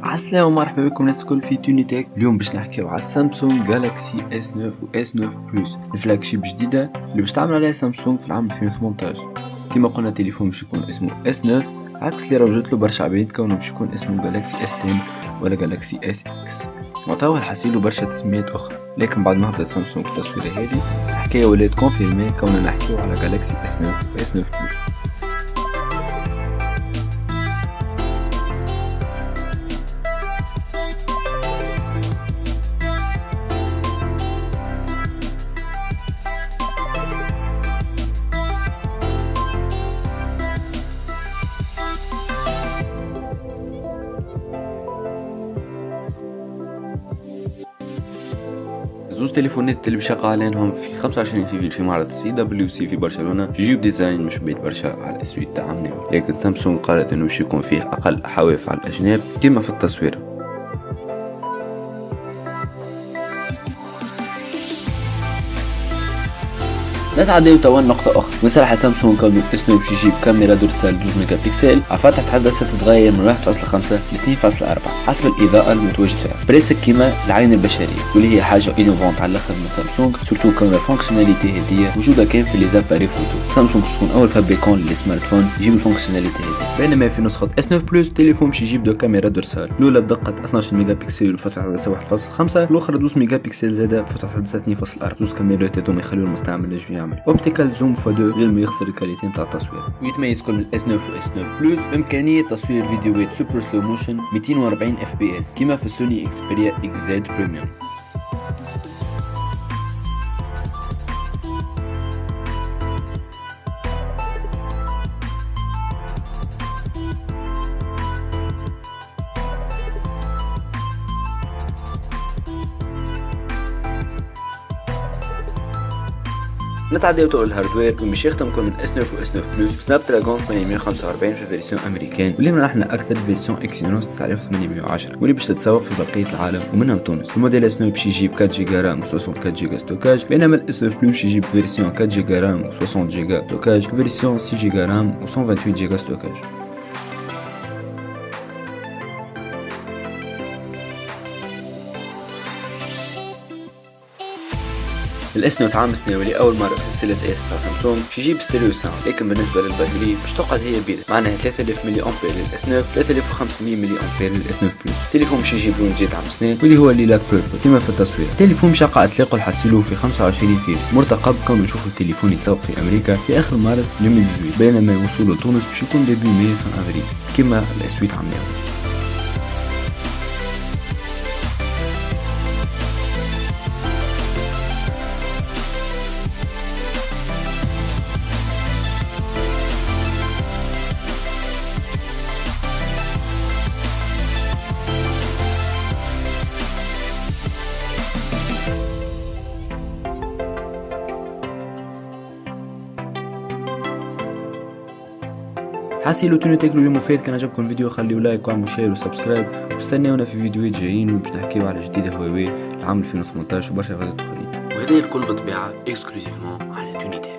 عسلامة ومرحبا بكم الناس الكل في تونيتيك. اليوم باش نحكيو على سامسونج جالاكسي اس 9 و اس 9 بلس، الفلاج شيب جديدة اللي باش تعمل عليها سامسونج في العام 2018. كما قلنا تليفون باش يكون اسمه اس 9 عكس اللي روجت له برشا عباد كونه باش يكون اسمه جالاكسي اس 10 ولا جالاكسي اس اكس. وتوا الحسيلو برشا تسميات اخرى، لكن بعد ما هبطت سامسونج التصويره هذه الحكايه ولات كونفيرمي كوننا نحكيو على جالاكسي اس 9 و اس 9 بلس. زوز تليفونات اللي باش يقع عليهم في 25 فيفري في معرض سي دبليو سي في برشلونة يجيب ديزاين مش بيت برشا على الاسود تاعنا، لكن سامسونج قالت انه باش يكون فيه اقل حواف على الاجناب كما في التصوير. نتعداو توا نقطة أخرى، مساحة سامسونج كون اس 9 باش يجيب كاميرا دورسال 12 ميجا بكسل، عفاتها تحدثت تتغير من 1.5 ل 2.4 حسب الإضاءة المتواجد فيها، بريسك كيما العين البشرية، واللي هي حاجة إنوفونت على الآخر من سامسونج، سورتو كون الفونكسيوناليتي هذيا موجودة كان في لي زاباري فوتو. سامسونج باش تكون أول فابريكون للسمارت فون يجيب الفونكسيوناليتي هذيا، بينما في نسخة اس 9 بلس تليفون باش يجيب دو كاميرا دورسال، الأولى بدقة 12 ميجا بكسل وفتح عدسة 1.5، الأخرى 12 ميجا بكسل زادة بفتح عدسة 2.4. زوز كاميرات هذوما يخليو المستعمل يجي يعمل اوبتيكال زوم ف2 غير ما يخسر الكاليتي نتاع التصوير. ويتميز كل الاس 9 و اس 9 بلس بامكانيه تصوير فيديوهات سوبر سلو موشن 240 اف بي اس كما في السوني اكسبيريا اكس زد بريميوم. نتعداو تو الهاردوير ومش يختم كل من اس 9 و اس 9 بلس سناب دراجون 845 في فيرسيون امريكان، واللي منحنا اكثر فيرسيون اكسينوس تعرف 810 واللي باش تتسوق في بقيه العالم ومنهم تونس. الموديل اس 9 باش يجيب 4 جيجا رام و 64 جيجا ستوكاج، بينما الاس 9 بلس باش يجيب فيرسيون 4 جيجا رام و 60 جيجا ستوكاج وفيرسيون 6 جيجا رام و 128 جيجا ستوكاج. الاس 9 عام السنوي اول مره في سلسله اس تاع سامسونج باش يجيب ستيريو ساوند، لكن بالنسبه للباتري باش تقعد هي بيضاء، معناها 3000 ملي امبير للاس 9 3500 ملي امبير للاس 9 بلس. التليفون باش يجيب لون جديد عام السنه واللي هو الليلاك بيربل كما في التصوير. التليفون باش يقع اطلاقه الحاسيلو في 25 فيفري، مرتقب كون نشوفوا التليفون يتسوق في امريكا في اخر مارس 2018، بينما وصوله لتونس باش يكون ديبي ماي في افريل كما الاسود عملوه. حاسيلو تونيتيك اليوم مفيد. كان عجبكم الفيديو خليوا لايك وعملوا شير وسبسكرايب، واستناونا في فيديوهات جايين باش نحكيو على جديد هواوي العام 2018 وبرشا فيديوهات اخرين، وهذه الكل بطبيعه اكسكلوزيفمون على تونيتيك.